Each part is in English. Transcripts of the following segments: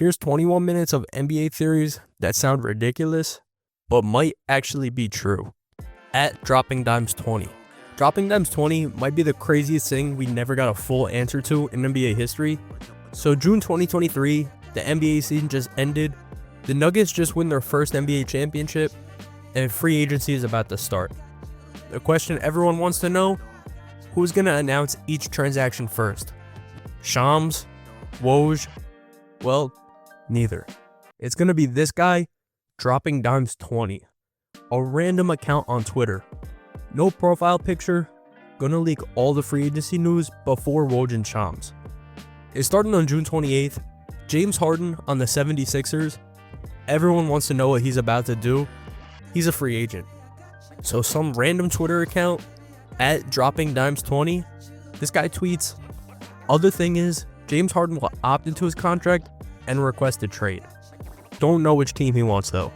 Here's 21 minutes of NBA theories that sound ridiculous, but might actually be true. At Dropping Dimes 20. Dropping Dimes 20 might be the craziest thing we never got a full answer to in NBA history. So June 2023, the NBA season just ended. The Nuggets just win their first NBA championship, and free agency is about to start. The question everyone wants to know, who's going to announce each transaction first? Shams? Woj? Well, neither. It's going to be this guy, Dropping Dimes 20. A random account on Twitter. No profile picture, gonna leak all the free agency news before Woj and Shams. It started on June 28th. James Harden on the 76ers. Everyone wants to know what he's about to do. He's a free agent. So some random Twitter account at Dropping Dimes 20, this guy tweets, other thing is, James Harden will opt into his contract and request a trade. Don't know which team he wants though.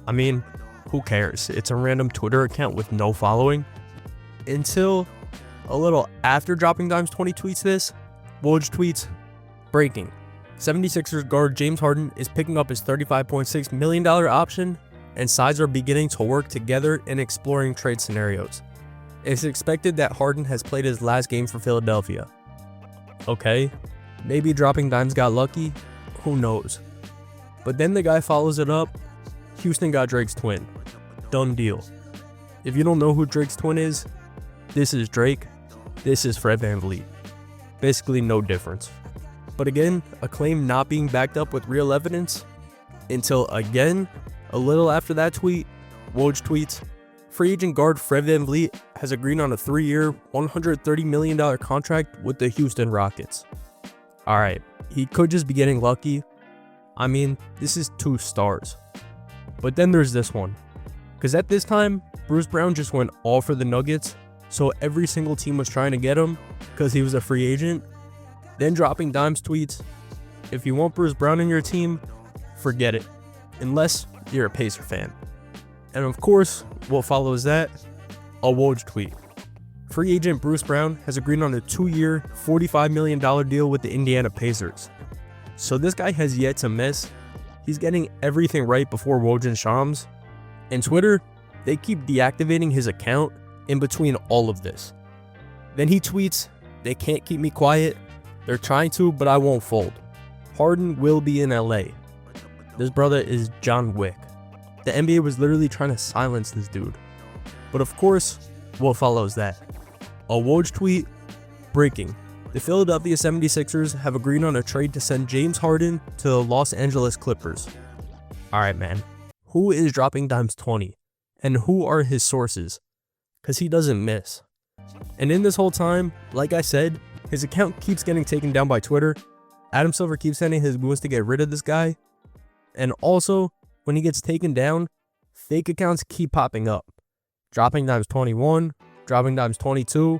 I mean, who cares? It's a random Twitter account with no following. Until a little after Dropping Dimes 20 tweets this, Woj tweets, breaking. 76ers guard James Harden is picking up his $35.6 million option, and sides are beginning to work together in exploring trade scenarios. It's expected that Harden has played his last game for Philadelphia. Okay, maybe Dropping Dimes got lucky, who knows. But then the guy follows it up, Houston got Drake's twin. Done deal. If you don't know who Drake's twin is, this is Drake, this is Fred VanVleet. Basically no difference. But again, a claim not being backed up with real evidence, until again, a little after that tweet, Woj tweets, free agent guard Fred VanVleet has agreed on a 3-year, $130 million contract with the Houston Rockets. Alright, he could just be getting lucky. I mean, this is 2 stars. But then there's this one. Because at this time, Bruce Brown just went all for the Nuggets, so every single team was trying to get him because he was a free agent. Then Dropping Dimes tweets, if you want Bruce Brown in your team, forget it. Unless you're a Pacer fan. And of course, what follows that? A Woj tweet. Free agent Bruce Brown has agreed on a 2-year, $45 million deal with the Indiana Pacers. So this guy has yet to miss. He's getting everything right before Woj and Shams. And Twitter, they keep deactivating his account in between all of this. Then he tweets, they can't keep me quiet. They're trying to, but I won't fold. Harden will be in LA. This brother is John Wick. The NBA was literally trying to silence this dude. But of course, what follows that? A Woj tweet, breaking. The Philadelphia 76ers have agreed on a trade to send James Harden to the Los Angeles Clippers. Alright man, who is Dropping Dimes 20? And who are his sources? Because he doesn't miss. And in this whole time, like I said, his account keeps getting taken down by Twitter. Adam Silver keeps sending his moves to get rid of this guy. And also, when he gets taken down, fake accounts keep popping up. Dropping Dimes 21, Dropping Dimes 22,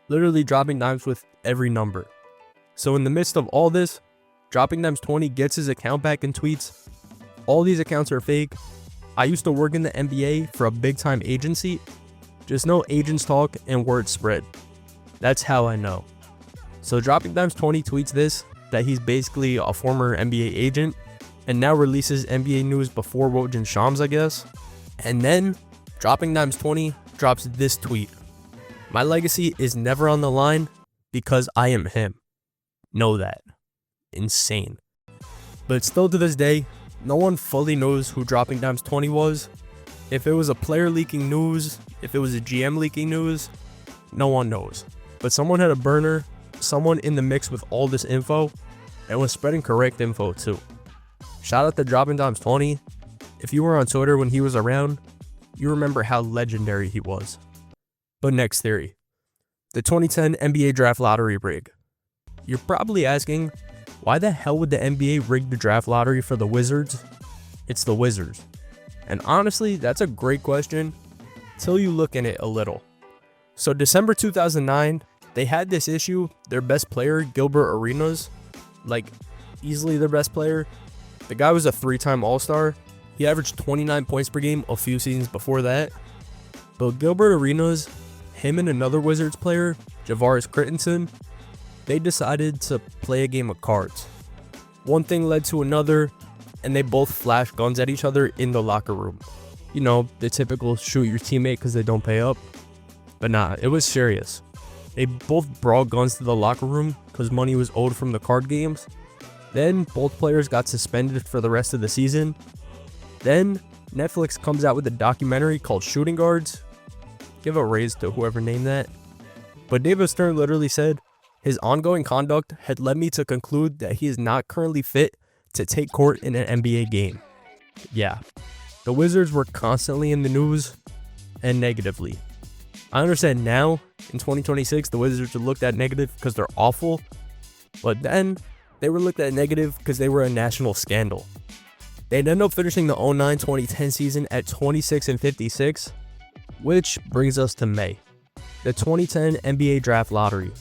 literally dropping dimes with every number. So in the midst of all this, Dropping Dimes 20 gets his account back and tweets, all these accounts are fake. I used to work in the NBA for a big time agency. Just know agents talk and words spread. That's how I know. So Dropping Dimes 20 tweets this, that he's basically a former NBA agent, and now releases NBA news before Woj and Shams, I guess. And then, Dropping Dimes 20 drops this tweet. My legacy is never on the line because I am him. Know that. Insane. But still to this day, no one fully knows who Dropping Dimes 20 was. If it was a player leaking news, if it was a GM leaking news, no one knows. But someone had a burner, someone in the mix with all this info, and was spreading correct info too. Shout out to Dropping Dimes 20. If you were on Twitter when he was around, you remember how legendary he was. But next theory. The 2010 NBA Draft Lottery rig. You're probably asking, why the hell would the NBA rig the draft lottery for the Wizards? It's the Wizards. And honestly, that's a great question till you look in it a little. So December 2009, they had this issue. Their best player, Gilbert Arenas, like easily their best player. The guy was a 3-time All-Star. He averaged 29 points per game a few seasons before that. But Gilbert Arenas, him and another Wizards player, Javaris Crittenson, they decided to play a game of cards. one thing led to another, and they both flashed guns at each other in the locker room. You know, the typical shoot your teammate because they don't pay up. But nah, it was serious. They both brought guns to the locker room because money was owed from the card games. Then both players got suspended for the rest of the season. Then Netflix comes out with a documentary called Shooting Guards. Give a raise to whoever named that. But David Stern literally said, his ongoing conduct had led me to conclude that he is not currently fit to take court in an NBA game. Yeah, the Wizards were constantly in the news, and negatively. I understand now, in 2026, the Wizards are looked at negative because they're awful, but then they were looked at negative because they were a national scandal. They'd end up finishing the 09-2010 season at 26-56, which brings us to May, the 2010 NBA Draft Lottery.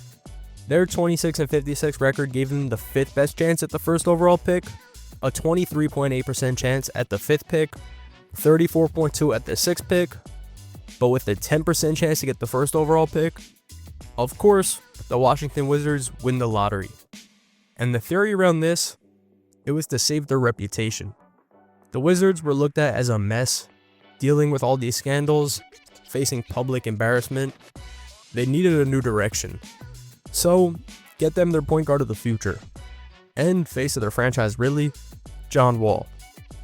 Their 26-56 record gave them the 5th best chance at the first overall pick, a 23.8% chance at the 5th pick, 34.2% at the 6th pick, but with a 10% chance to get the first overall pick. Of course, the Washington Wizards win the lottery. And the theory around this, it was to save their reputation. The Wizards were looked at as a mess, dealing with all these scandals, facing public embarrassment. They needed a new direction. So, get them their point guard of the future. And face of their franchise really, John Wall,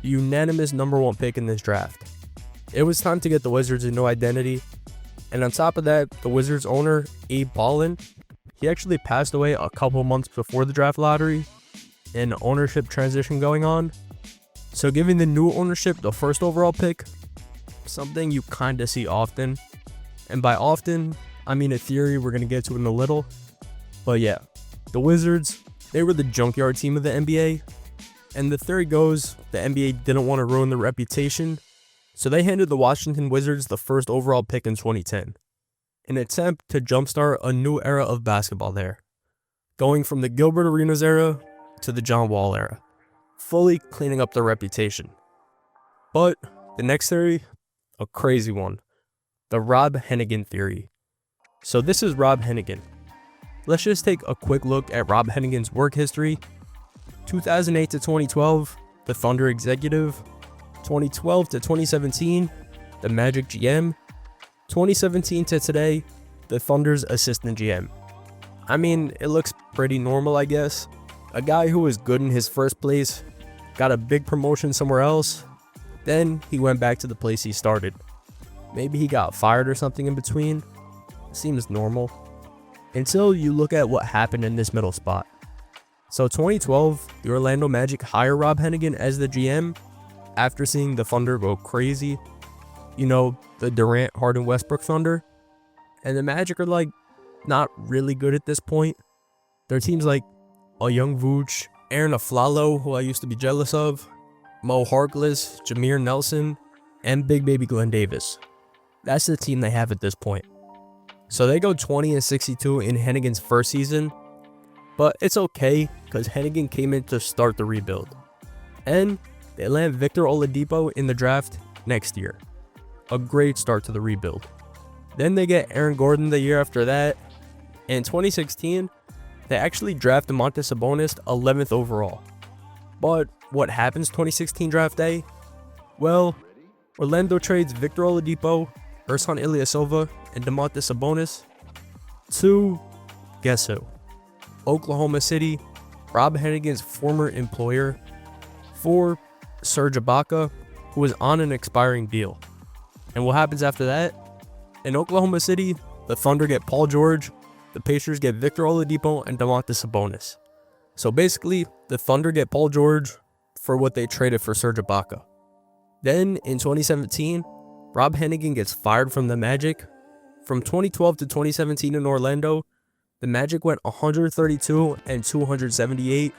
the unanimous #1 pick in this draft. It was time to get the Wizards a new identity. And on top of that, the Wizards owner, Abe Ballin, he actually passed away a couple months before the draft lottery, an ownership transition going on. So giving the new ownership the first overall pick, something you kinda see often. And by often, I mean a theory we're gonna get to in a little. But yeah, the Wizards, they were the junkyard team of the NBA. And the theory goes, the NBA didn't want to ruin their reputation, so they handed the Washington Wizards the first overall pick in 2010, an attempt to jumpstart a new era of basketball there, going from the Gilbert Arenas era to the John Wall era, fully cleaning up their reputation. But the next theory, a crazy one, the Rob Hennigan theory. So this is Rob Hennigan. Let's just take a quick look at Rob Hennigan's work history. 2008 to 2012, the Thunder executive. 2012 to 2017, the Magic GM. 2017 to today, the Thunder's assistant GM. I mean, it looks pretty normal, I guess. A guy who was good in his first place, got a big promotion somewhere else, then he went back to the place he started. Maybe he got fired or something in between. Seems normal. Until you look at what happened in this middle spot. So 2012, the Orlando Magic hire Rob Hennigan as the GM after seeing the Thunder go crazy. You know, the Durant, Harden, Westbrook Thunder. And the Magic are like not really good at this point. Their team's like a young Vooch, Aaron Aflalo, who I used to be jealous of, Mo Harkless, Jameer Nelson, and Big Baby Glenn Davis. That's the team they have at this point. So they go 20-62 in Hennigan's first season, but it's okay because Hennigan came in to start the rebuild. And they land Victor Oladipo in the draft next year. A great start to the rebuild. Then they get Aaron Gordon the year after that. In 2016, they actually draft Domantas Sabonis 11th overall. But what happens 2016 draft day? Well, Orlando trades Victor Oladipo, Ersan Ilyasova, and Domantas Sabonis to, guess who? Oklahoma City, Rob Hennigan's former employer, for Serge Ibaka, who was on an expiring deal. And what happens after that? In Oklahoma City, the Thunder get Paul George, the Pacers get Victor Oladipo and Domantas Sabonis. So basically, the Thunder get Paul George for what they traded for Serge Ibaka. Then in 2017, Rob Hennigan gets fired from the Magic. From 2012 to 2017 in Orlando, the Magic went 132 and 278,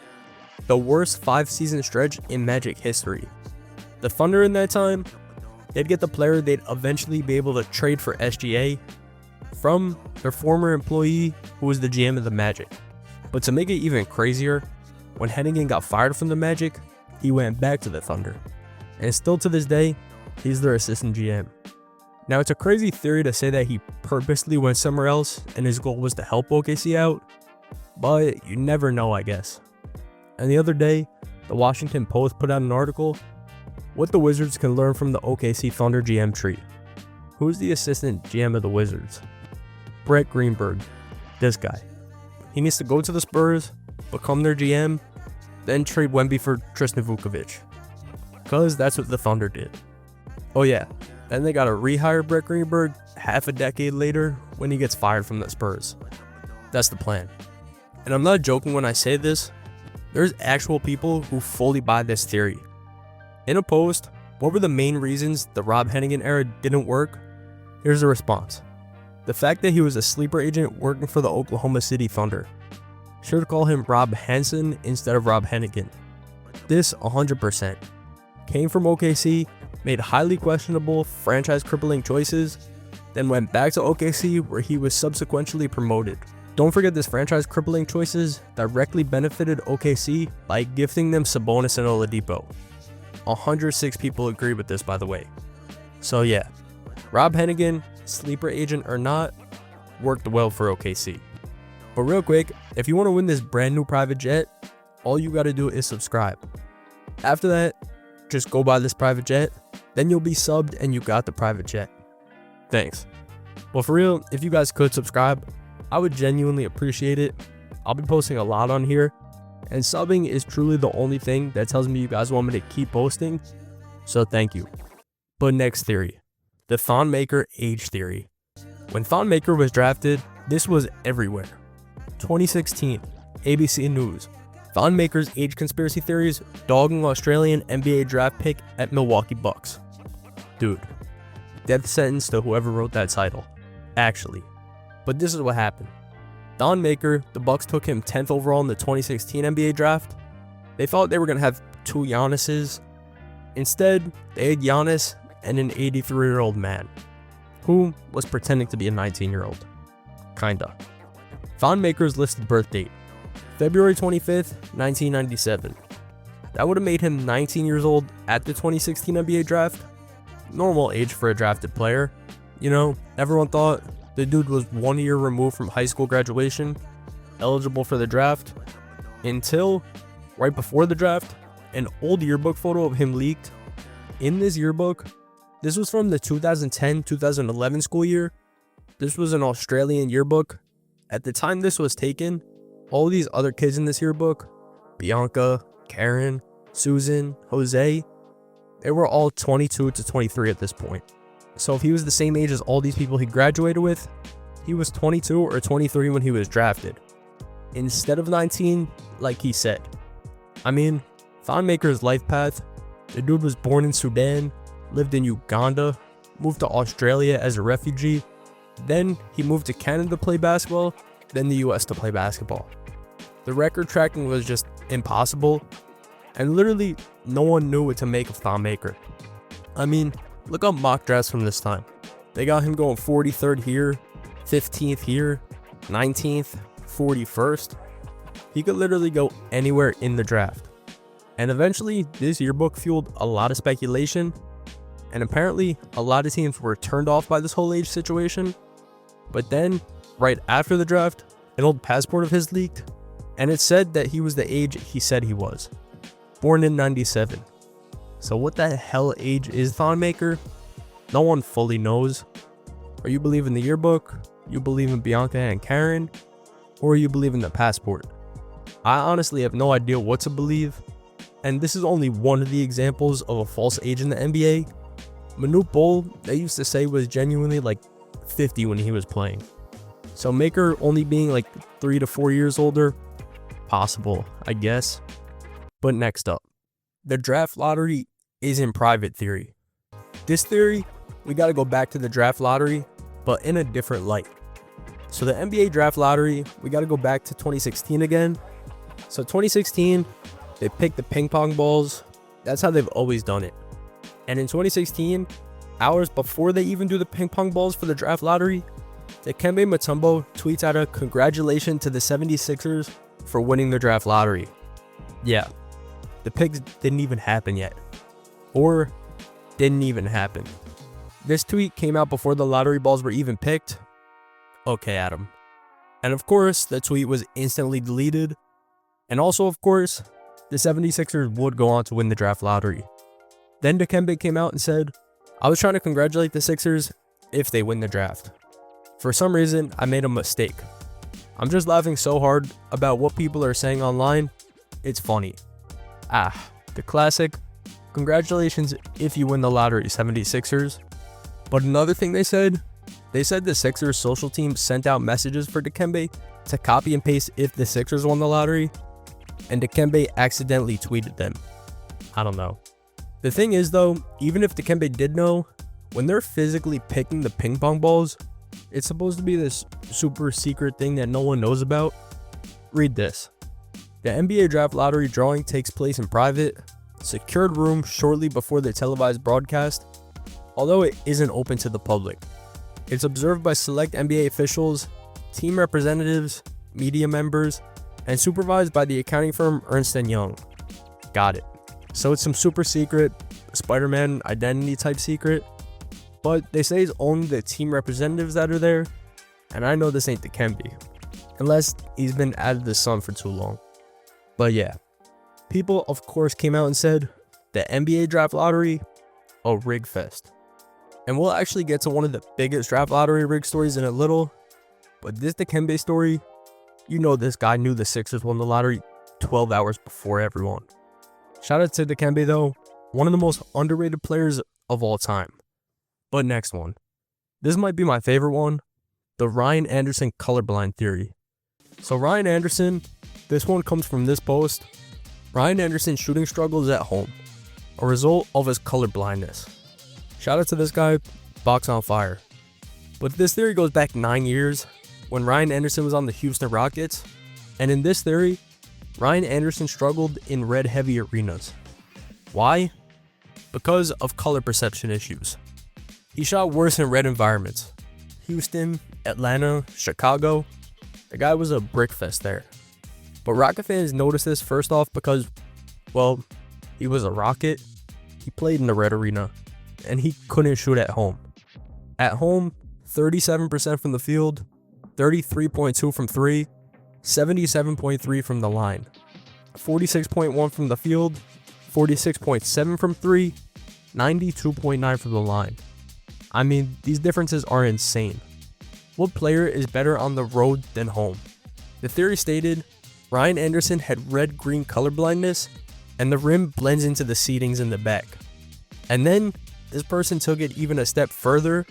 the worst 5-season stretch in Magic history. The Thunder in that time, they'd get the player they'd eventually be able to trade for SGA from their former employee who was the GM of the Magic. But to make it even crazier, when Hennigan got fired from the Magic, he went back to the Thunder. And still to this day, he's their assistant GM. Now, it's a crazy theory to say that he purposely went somewhere else and his goal was to help OKC out, but you never know, I guess. And the other day, the Washington Post put out an article, "What the Wizards can learn from the OKC Thunder GM tree." Who's the assistant GM of the Wizards? Brett Greenberg. This guy. He needs to go to the Spurs, become their GM, then trade Wemby for Tristan Vukovic. Because that's what the Thunder did. Oh yeah, then they gotta rehire Brett Greenberg half a decade later when he gets fired from the Spurs. That's the plan. And I'm not joking when I say this. There's actual people who fully buy this theory. In a post, what were the main reasons the Rob Hennigan era didn't work? Here's the response. The fact that he was a sleeper agent working for the Oklahoma City Thunder. Should call him Rob Hansen instead of Rob Hennigan. This 100% came from OKC, made highly questionable, franchise-crippling choices, then went back to OKC where he was subsequently promoted. Don't forget this franchise-crippling choices directly benefited OKC by gifting them Sabonis and Oladipo. 106 people agree with this, by the way. So yeah, Rob Hennigan, sleeper agent or not, worked well for OKC. But real quick, if you want to win this brand new private jet, all you gotta do is subscribe. After that, just go buy this private jet, then you'll be subbed and you got the private jet. Thanks. But for real, if you guys could subscribe, I would genuinely appreciate it. I'll be posting a lot on here, and subbing is truly the only thing that tells me you guys want me to keep posting, so thank you. But next theory, the Thon Maker age theory. When Thon Maker was drafted, this was everywhere. 2016, ABC News. Thon Maker's age conspiracy theories dogging Australian NBA draft pick at Milwaukee Bucks. Dude, death sentence to whoever wrote that title. Actually. But this is what happened. Thon Maker, the Bucks took him 10th overall in the 2016 NBA draft. They thought they were going to have two Giannis's. Instead, they had Giannis and an 83-year-old man, who was pretending to be a 19-year-old. Kinda. Thon Maker's listed birth date, February 25th, 1997. That would have made him 19 years old at the 2016 NBA draft. Normal age for a drafted player. You know, everyone thought the dude was 1 year removed from high school graduation, eligible for the draft, until right before the draft, an old yearbook photo of him leaked. In this yearbook, this was from the 2010-2011 school year. This was an Australian yearbook. At the time this was taken, all these other kids in this yearbook, Bianca, Karen, Susan, Jose, they were all 22 to 23 at this point. So if he was the same age as all these people he graduated with, he was 22 or 23 when he was drafted, instead of 19 like he said. I mean, Thon Maker's life path, the dude was born in Sudan, lived in Uganda, moved to Australia as a refugee, then he moved to Canada to play basketball, then the US to play basketball. The record tracking was just impossible, and literally no one knew what to make of Thon Maker. I mean, look up mock drafts from this time. They got him going 43rd here, 15th here, 19th, 41st. He could literally go anywhere in the draft. And eventually, this yearbook fueled a lot of speculation, and apparently a lot of teams were turned off by this whole age situation. But then, right after the draft, an old passport of his leaked, and it said that he was the age he said he was. Born in 97. So what the hell age is Thon Maker? No one fully knows. Are you believe in the yearbook? You believe in Bianca and Karen? Or you believe in the passport? I honestly have no idea what to believe. And this is only one of the examples of a false age in the NBA. Manute Bol, they used to say, was genuinely like 50 when he was playing. So Maker only being like 3 to 4 years older, possible, I guess. But next up, the draft lottery isn't private theory. This theory, we gotta go back to the draft lottery, but in a different light. So the NBA draft lottery, we gotta go back to 2016 again. So 2016, they picked the ping pong balls. That's how they've always done it. And in 2016, hours before they even do the ping pong balls for the draft lottery, Dikembe Mutombo tweets out a congratulations to the 76ers for winning the draft lottery. Yeah, the picks didn't even happen yet. Or didn't even happen. This tweet came out before the lottery balls were even picked. Okay, Adam. And of course, the tweet was instantly deleted. And also, of course, the 76ers would go on to win the draft lottery. Then Dikembe came out and said, "I was trying to congratulate the Sixers if they win the draft. For some reason, I made a mistake. I'm just laughing so hard about what people are saying online, it's funny." The classic, "Congratulations if you win the lottery, 76ers. But another thing they said the Sixers social team sent out messages for Dikembe to copy and paste if the Sixers won the lottery, and Dikembe accidentally tweeted them. I don't know. The thing is though, even if Dikembe did know, when they're physically picking the ping pong balls, it's supposed to be this super secret thing that no one knows about. Read this. The NBA draft lottery drawing takes place in private, secured room shortly before the televised broadcast, although it isn't open to the public. It's observed by select NBA officials, team representatives, media members, and supervised by the accounting firm Ernst & Young. Got it. So it's some super secret, Spider-Man identity type secret, but they say it's only the team representatives that are there, and I know this ain't Dikembe, unless he's been out of the sun for too long. But yeah, people of course came out and said, the NBA draft lottery, a rig fest. And we'll actually get to one of the biggest draft lottery rig stories in a little, but this Dikembe story, you know this guy knew the Sixers won the lottery 12 hours before everyone. Shout out to Dikembe though, one of the most underrated players of all time. But next one. This might be my favorite one, the Ryan Anderson colorblind theory. So Ryan Anderson, this one comes from this post. Ryan Anderson's shooting struggles at home, a result of his colorblindness. Shout out to this guy, Box on Fire. But this theory goes back 9 years when Ryan Anderson was on the Houston Rockets. And in this theory, Ryan Anderson struggled in red heavy arenas. Why? Because of color perception issues. He shot worse in red environments. Houston, Atlanta, Chicago. The guy was a brick fest there. But Rocket fans noticed this first off because, well, he was a Rocket. He played in the red arena, and he couldn't shoot at home. At home, 37% from the field, 33.2 from 3, 77.3 from the line, 46.1 from the field, 46.7 from 3, 92.9 from the line. I mean, these differences are insane. What player is better on the road than home? The theory stated Ryan Anderson had red-green colorblindness, and the rim blends into the seatings in the back. And then, this person took it even a step further.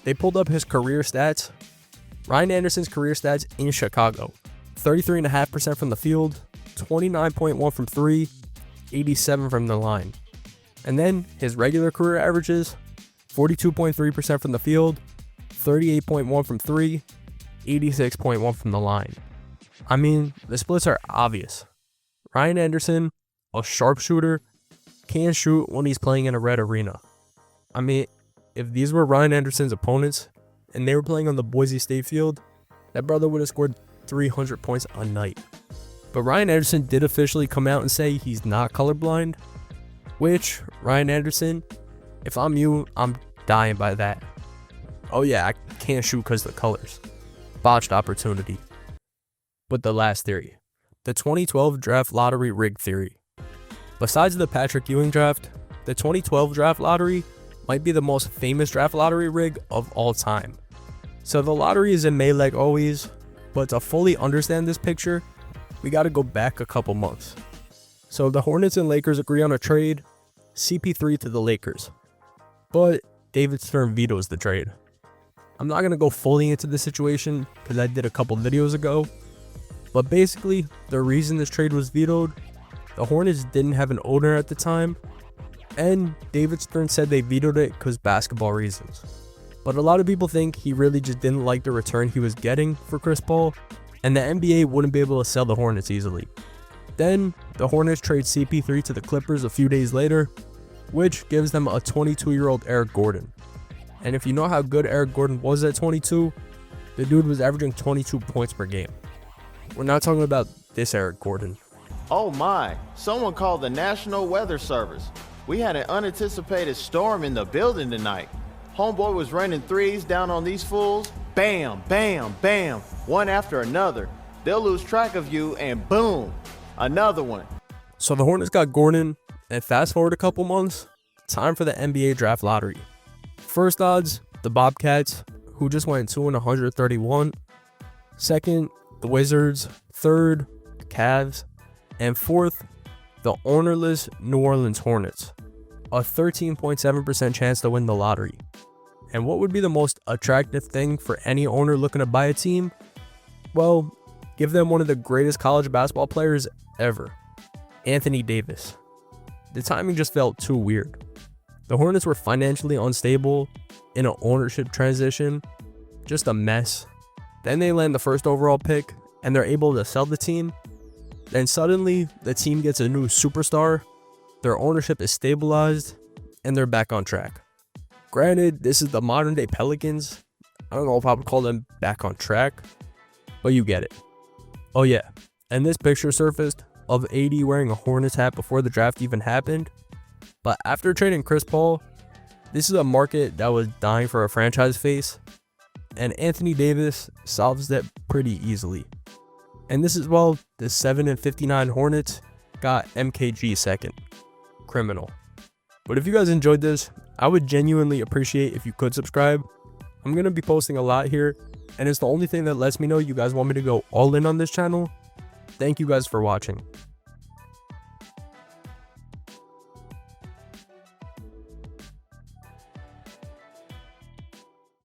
They pulled up his career stats. Ryan Anderson's career stats in Chicago. 33.5% from the field, 29.1 from 3, 87 from the line. And then, his regular career averages, 42.3% from the field, 38.1 from 3, 86.1 from the line. I mean, the splits are obvious. Ryan Anderson, a sharpshooter, can shoot when he's playing in a red arena. I mean, if these were Ryan Anderson's opponents and they were playing on the Boise State field, that brother would have scored 300 points a night. But Ryan Anderson did officially come out and say he's not colorblind, which, Ryan Anderson, if I'm you, I'm dying by that. Oh yeah, I can't shoot because of the colors. Botched opportunity. But the last theory, the 2012 draft lottery rig theory. Besides the Patrick Ewing draft, the 2012 draft lottery might be the most famous draft lottery rig of all time. So the lottery is in May like always, but to fully understand this picture, we gotta go back a couple months. So the Hornets and Lakers agree on a trade, CP3 to the Lakers. But David Stern vetoes the trade. I'm not gonna go fully into the situation because I did a couple videos ago, but basically the reason this trade was vetoed, the Hornets didn't have an owner at the time, and David Stern said they vetoed it because basketball reasons. But a lot of people think he really just didn't like the return he was getting for Chris Paul, and the NBA wouldn't be able to sell the Hornets easily. Then the Hornets trade CP3 to the Clippers a few days later, which gives them a 22-year-old Eric Gordon. And if you know how good Eric Gordon was at 22, the dude was averaging 22 points per game. We're not talking about this Eric Gordon. Oh my, someone called the National Weather Service. We had an unanticipated storm in the building tonight. Homeboy was raining threes down on these fools. Bam, bam, bam, one after another. They'll lose track of you and boom, another one. So the Hornets got Gordon, and fast forward a couple months, time for the NBA draft lottery. First odds, the Bobcats, who just went 2 and 131. Second, the Wizards. Third, the Cavs. And fourth, the ownerless New Orleans Hornets. A 13.7% chance to win the lottery. And what would be the most attractive thing for any owner looking to buy a team? Well, give them one of the greatest college basketball players ever, Anthony Davis. The timing just felt too weird. The Hornets were financially unstable, in an ownership transition, just a mess. Then they land the first overall pick, and they're able to sell the team. Then suddenly, the team gets a new superstar, their ownership is stabilized, and they're back on track. Granted, this is the modern day Pelicans. I don't know if I would call them back on track, but you get it. Oh yeah, and this picture surfaced of AD wearing a Hornets hat before the draft even happened. But after trading Chris Paul, this is a market that was dying for a franchise face, and Anthony Davis solves that pretty easily. And this is while the 7-59 Hornets got MKG second. Criminal. But if you guys enjoyed this, I would genuinely appreciate if you could subscribe. I'm going to be posting a lot here, and it's the only thing that lets me know you guys want me to go all in on this channel. Thank you guys for watching.